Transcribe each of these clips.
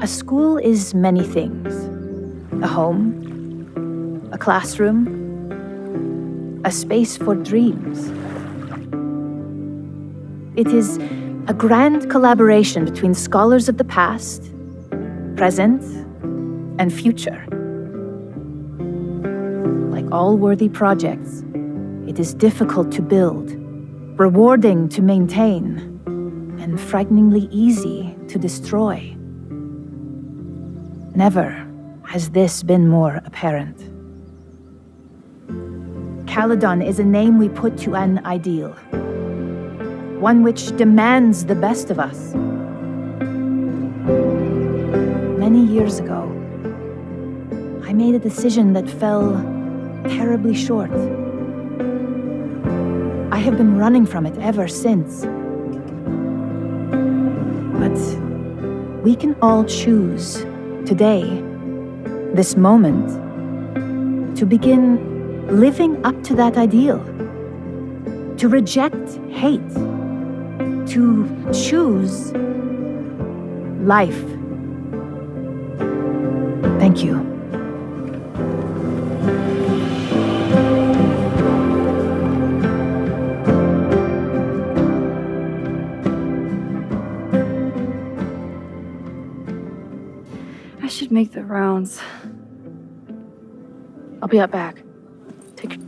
A school is many things. A home, a classroom, a space for dreams. It is a grand collaboration between scholars of the past, present, and future. Like all worthy projects, it is difficult to build, rewarding to maintain, and frighteningly easy to destroy. Never has this been more apparent. Caledon is a name we put to an ideal, one which demands the best of us. Many years ago, I made a decision that fell terribly short. I have been running from it ever since. But we can all choose today, this moment, to begin living up to that ideal, to reject hate, to choose life. Thank you. I should make the rounds. I'll be out back. Take care.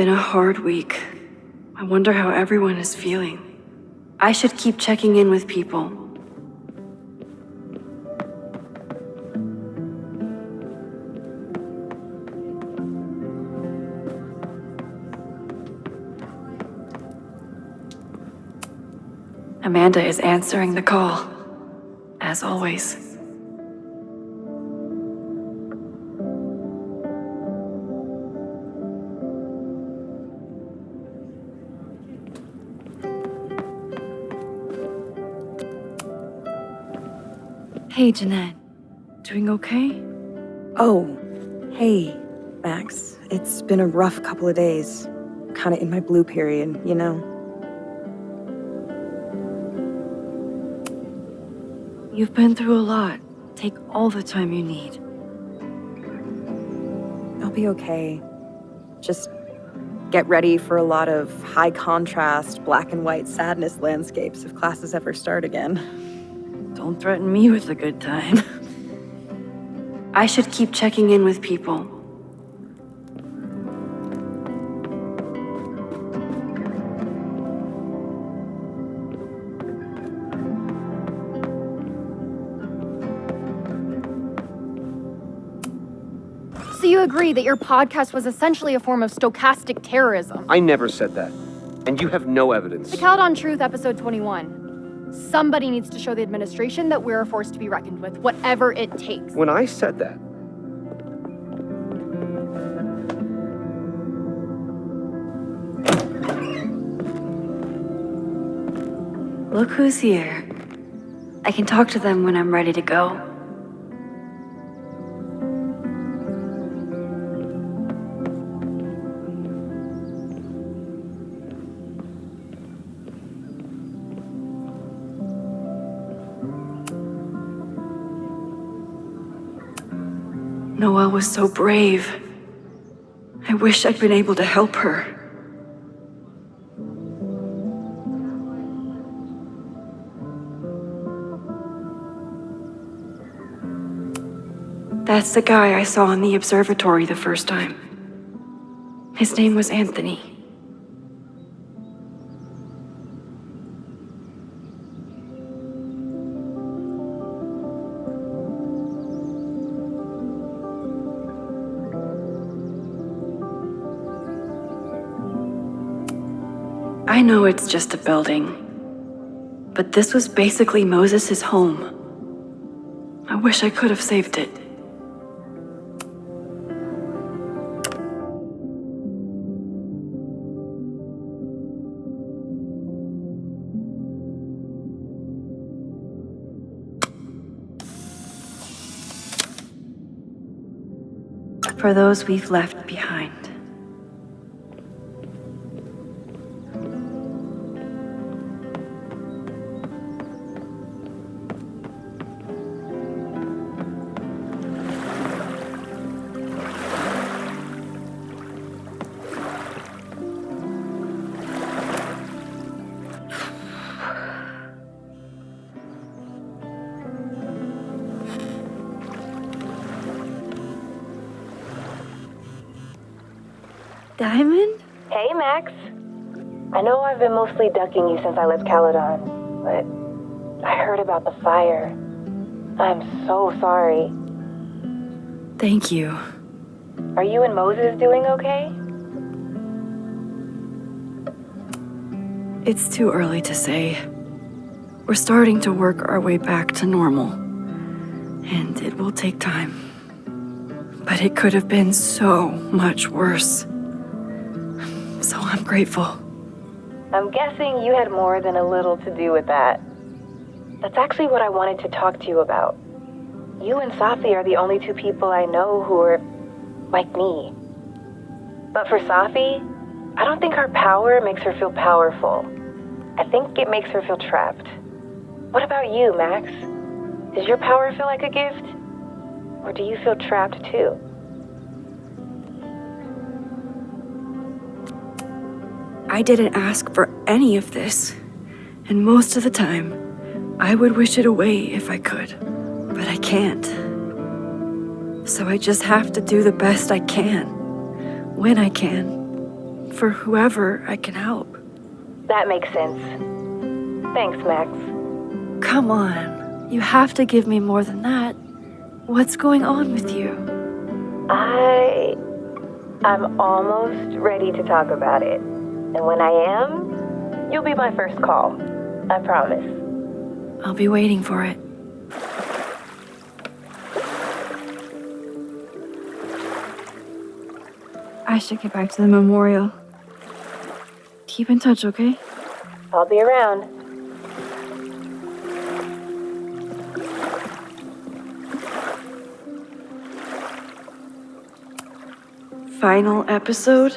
been a hard week. I wonder how everyone is feeling. I should keep checking in with people. Amanda is answering the call, as always. Hey, Jeanette. Doing okay? Oh, hey, Max. It's been a rough couple of days. Kinda in my blue period, you know? You've been through a lot. Take all the time you need. I'll be okay. Just get ready for a lot of high contrast, black and white sadness landscapes if classes ever start again. Don't threaten me with a good time. I should keep checking in with people. So you agree that your podcast was essentially a form of stochastic terrorism? I never said that. And you have no evidence. The Caledon Truth, episode 21. Somebody needs to show the administration that we're a force to be reckoned with, whatever it takes. When I said that, Look who's here. I can talk to them when I'm ready to go. Noelle was so brave. I wish I'd been able to help her. That's the guy I saw in the observatory the first time. His name was Anthony. I know it's just a building, but this was basically Moses' home. I wish I could have saved it. For those we've left behind. Diamond? Hey, Max. I know I've been mostly ducking you since I left Caledon, but I heard about the fire. I'm so sorry. Thank you. Are you and Moses doing okay? It's too early to say. We're starting to work our way back to normal, and it will take time. But it could have been so much worse. So I'm grateful. I'm guessing you had more than a little to do with that. That's actually what I wanted to talk to you about. You and Safi are the only two people I know who are like me. But for Safi, I don't think her power makes her feel powerful. I think it makes her feel trapped. What about you, Max? Does your power feel like a gift? Or do you feel trapped too? I didn't ask for any of this, and most of the time, I would wish it away if I could, but I can't. So I just have to do the best I can, when I can, for whoever I can help. That makes sense. Thanks, Max. Come on, you have to give me more than that. What's going on with you? I'm almost ready to talk about it. And when I am, you'll be my first call. I promise. I'll be waiting for it. I should get back to the memorial. Keep in touch, okay? I'll be around. Final episode?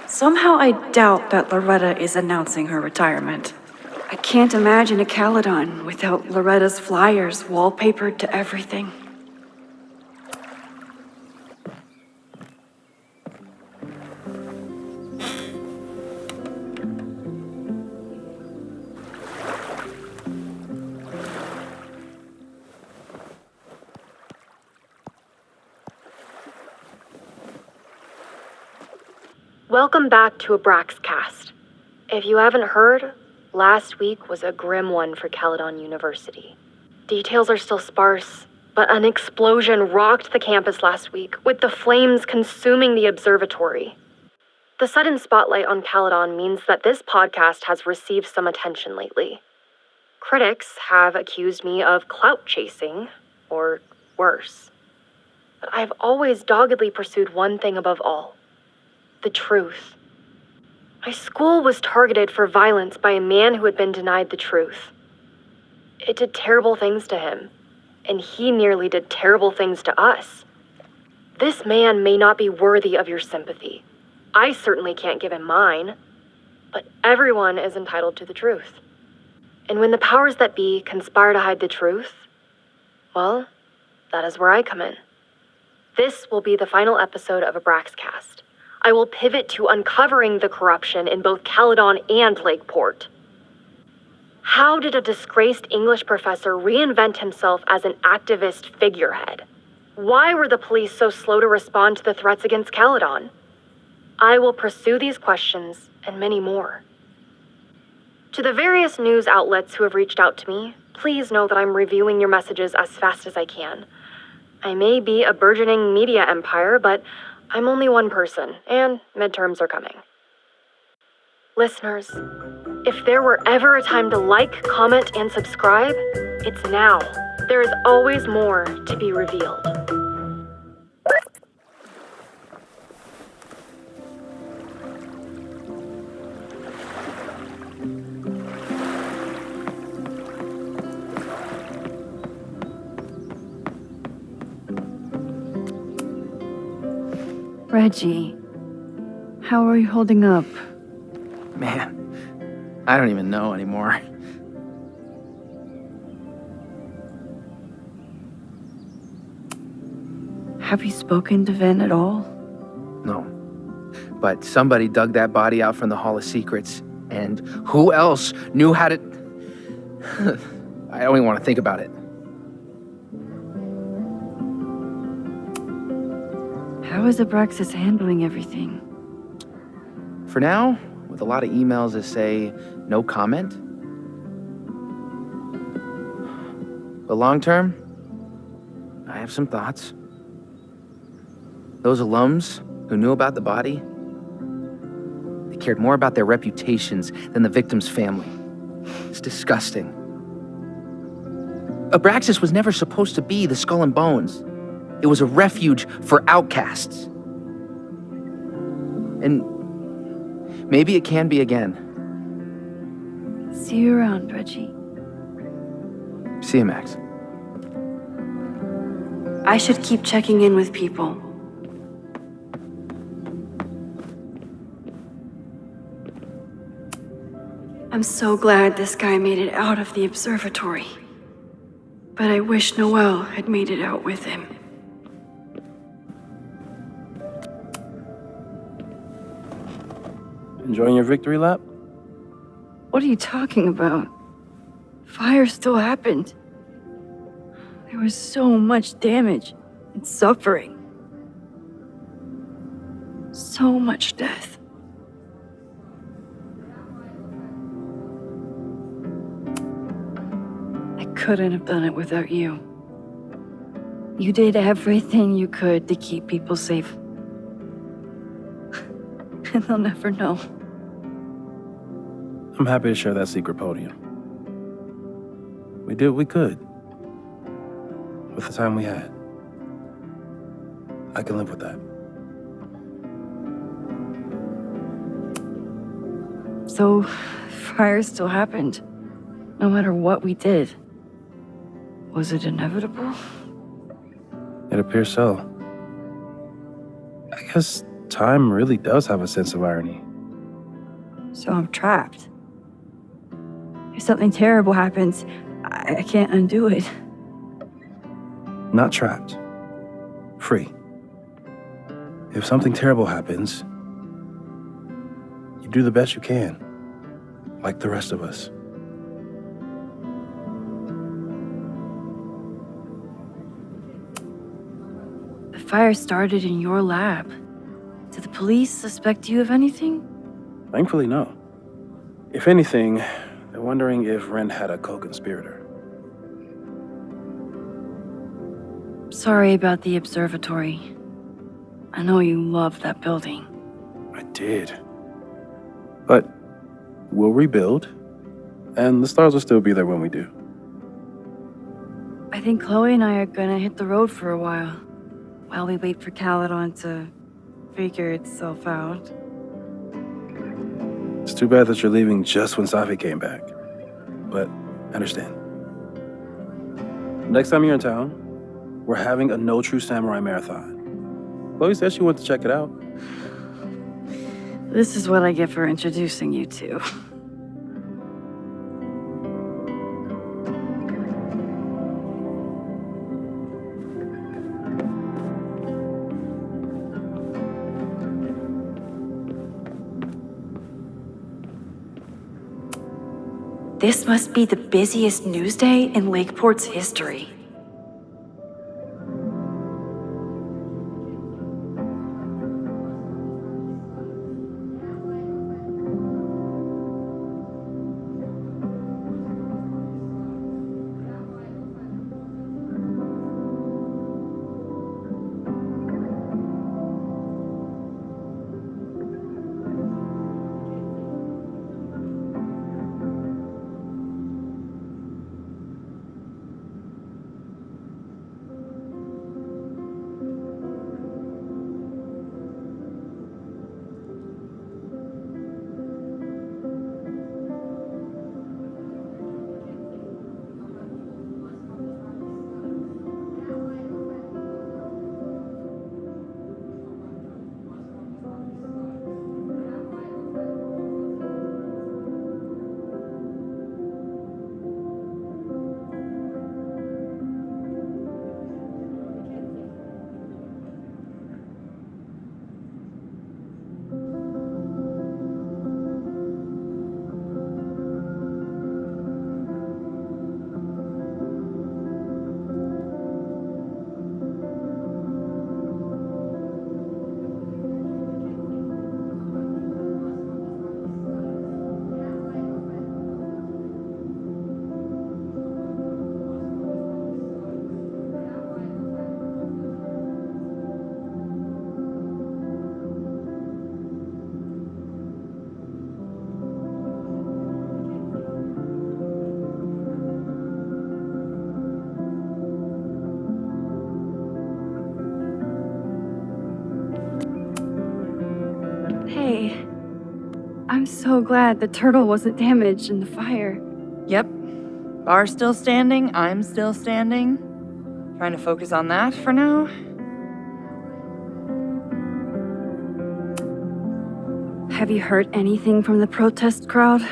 Somehow I doubt that Loretta is announcing her retirement. I can't imagine a Caledon without Loretta's flyers wallpapered to everything. Welcome back to a Braxcast. If you haven't heard, last week was a grim one for Caledon University. Details are still sparse, but an explosion rocked the campus last week, with the flames consuming the observatory. The sudden spotlight on Caledon means that this podcast has received some attention lately. Critics have accused me of clout chasing, or worse. But I've always doggedly pursued one thing above all: the truth. My school was targeted for violence by a man who had been denied the truth. It did terrible things to him, and he nearly did terrible things to us. This man may not be worthy of your sympathy. I certainly can't give him mine, but everyone is entitled to the truth. And when the powers that be conspire to hide the truth, well, that is where I come in. This will be the final episode of a Braxcast. I will pivot to uncovering the corruption in both Caledon and Lakeport. How did a disgraced English professor reinvent himself as an activist figurehead? Why were the police so slow to respond to the threats against Caledon? I will pursue these questions and many more. To the various news outlets who have reached out to me, please know that I'm reviewing your messages as fast as I can. I may be a burgeoning media empire, but I'm only one person, and midterms are coming. Listeners, if there were ever a time to like, comment, and subscribe, it's now. There is always more to be revealed. Reggie, how are you holding up? Man, I don't even know anymore. Have you spoken to Vin at all? No. But somebody dug that body out from the Hall of Secrets, and who else knew how to... I don't even want to think about it. How is Abraxas handling everything? For now, with a lot of emails that say no comment. But long term, I have some thoughts. Those alums who knew about the body, they cared more about their reputations than the victim's family. It's disgusting. Abraxas was never supposed to be the Skull and Bones. It was a refuge for outcasts. And maybe it can be again. See you around, Reggie. See you, Max. I should keep checking in with people. I'm so glad this guy made it out of the observatory. But I wish Noelle had made it out with him. Enjoying your victory lap? What are you talking about? Fire still happened. There was so much damage and suffering. So much death. couldn't have done it without you. You did everything you could to keep people safe. And they'll never know. I'm happy to share that secret podium. We did what we could with the time we had. I can live with that. So, fire still happened, no matter what we did. Was it inevitable? It appears so. I guess time really does have a sense of irony. So I'm trapped. If something terrible happens, I can't undo it. Not trapped. Free. If something terrible happens, you do the best you can, like the rest of us. The fire started in your lab. Did the police suspect you of anything? Thankfully, no. If anything, they're wondering if Ren had a co-conspirator. Sorry about the observatory. I know you loved that building. I did. But we'll rebuild, and the stars will still be there when we do. I think Chloe and I are gonna hit the road for a while we wait for Caledon to figure itself out. It's too bad that you're leaving just when Safi came back. But I understand. Next time you're in town, we're having a No True Samurai marathon. Chloe said she wanted to check it out. This is what I get for introducing you to. This must be the busiest news day in Lakeport's history. Hey, I'm so glad the turtle wasn't damaged in the fire. Yep. Bar's still standing, I'm still standing. Trying to focus on that for now. Have you heard anything from the protest crowd?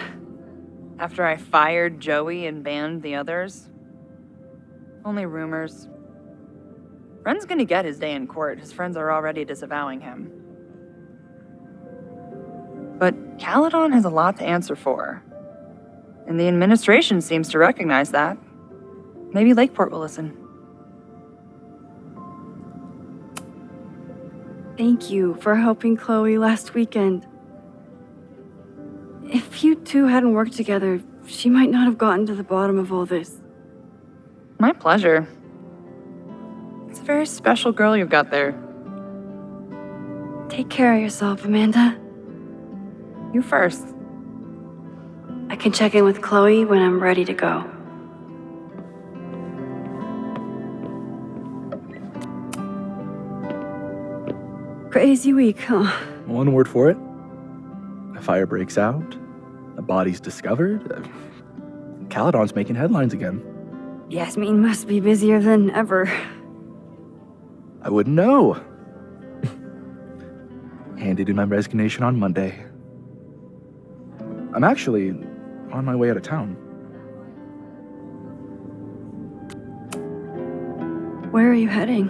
After I fired Joey and banned the others? Only rumors. Ren's gonna get his day in court. His friends are already disavowing him. But Caledon has a lot to answer for. And the administration seems to recognize that. Maybe Lakeport will listen. Thank you for helping Chloe last weekend. If you two hadn't worked together, she might not have gotten to the bottom of all this. My pleasure. It's a very special girl you've got there. Take care of yourself, Amanda. You first. I can check in with Chloe when I'm ready to go. Crazy week, huh? One word for it. A fire breaks out. A body's discovered. Caledon's making headlines again. Yasmin must be busier than ever. I wouldn't know. Handed in my resignation on Monday. I'm actually on my way out of town. Where are you heading?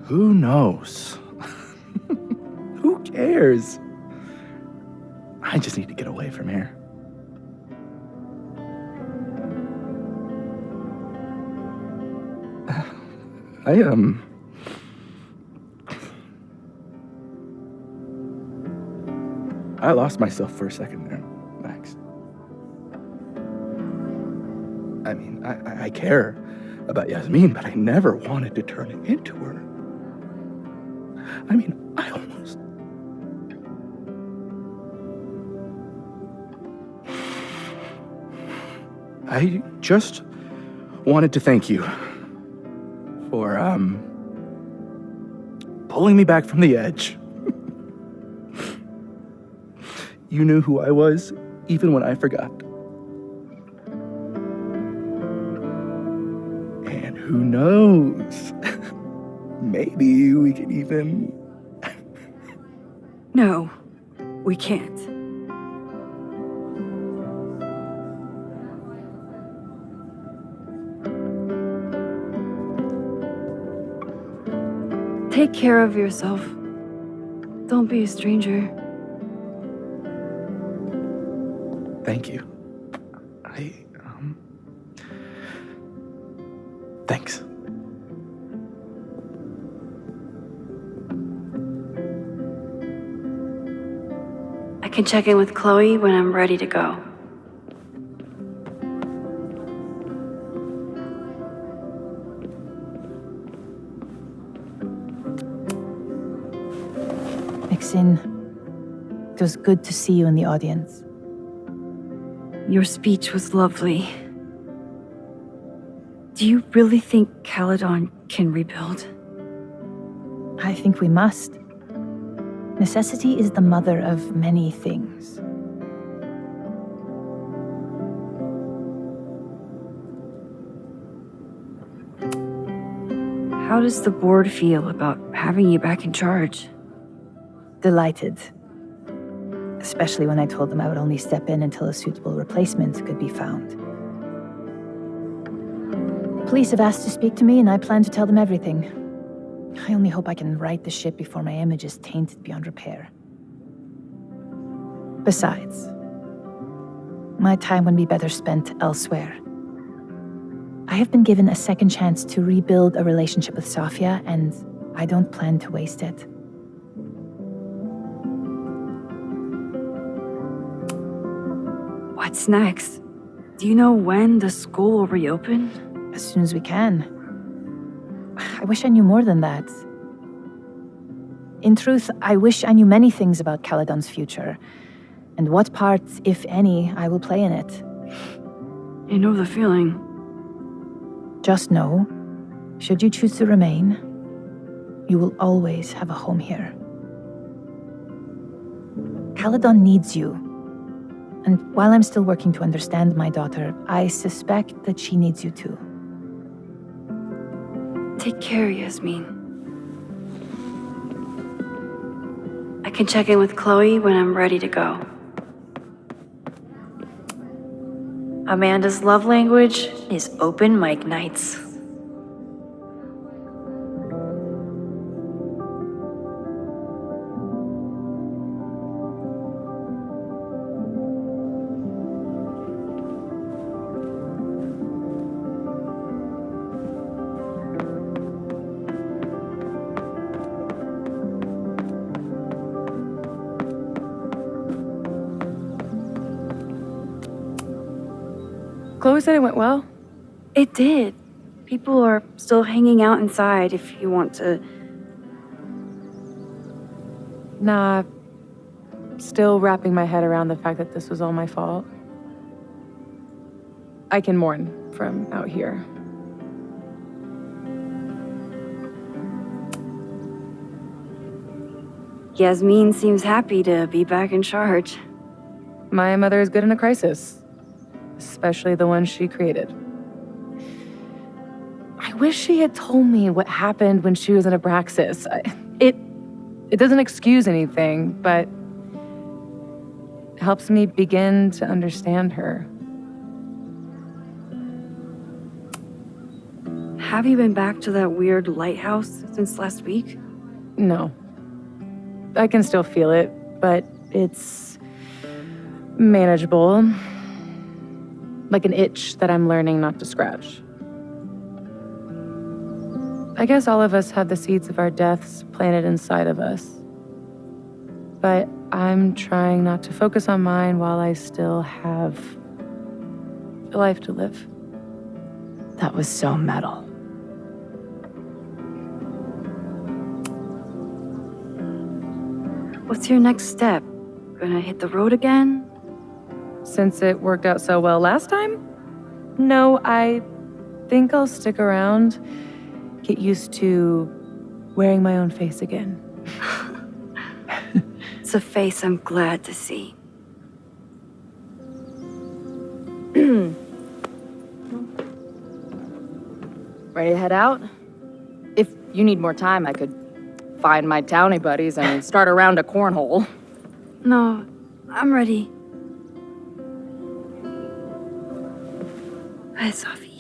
Who knows? Who cares? I just need to get away from here. I lost myself for a second there, Max. I mean, I care about Yasmin, but I never wanted to turn it into her. I mean, I almost... I just wanted to thank you for, pulling me back from the edge. You knew who I was, even when I forgot. And who knows? Maybe we can even... No, we can't. Take care of yourself. Don't be a stranger. Thank you. Thanks. I can check in with Chloe when I'm ready to go. Maxine, it was good to see you in the audience. Your speech was lovely. Do you really think Caledon can rebuild? I think we must. Necessity is the mother of many things. How does the board feel about having you back in charge? Delighted. Especially when I told them I would only step in until a suitable replacement could be found. The police have asked to speak to me, and I plan to tell them everything. I only hope I can right the ship before my image is tainted beyond repair. Besides, my time would be better spent elsewhere. I have been given a second chance to rebuild a relationship with Sofia, and I don't plan to waste it. What's next? Do you know when the school will reopen? As soon as we can. I wish I knew more than that. In truth, I wish I knew many things about Caledon's future, and what part, if any, I will play in it. I know the feeling. Just know, should you choose to remain, you will always have a home here. Caledon needs you. And while I'm still working to understand my daughter, I suspect that she needs you too. Take care, Yasmin. I can check in with Chloe when I'm ready to go. Amanda's love language is open mic nights. Chloe said it went well. It did. People are still hanging out inside if you want to. Nah, still wrapping my head around the fact that this was all my fault. I can mourn from out here. Yasmin seems happy to be back in charge. My mother is good in a crisis, especially the one she created. I wish she had told me what happened when she was in Abraxas. It doesn't excuse anything, but helps me begin to understand her. Have you been back to that weird lighthouse since last week? No. I can still feel it, but it's manageable. Like an itch that I'm learning not to scratch. I guess all of us have the seeds of our deaths planted inside of us. But I'm trying not to focus on mine while I still have a life to live. That was so metal. What's your next step? Gonna hit the road again? Since it worked out so well last time? No, I think I'll stick around, get used to wearing my own face again. It's a face I'm glad to see. Ready to head out? If you need more time, I could find my townie buddies and start a round of cornhole. No, I'm ready. Bye, Sophie.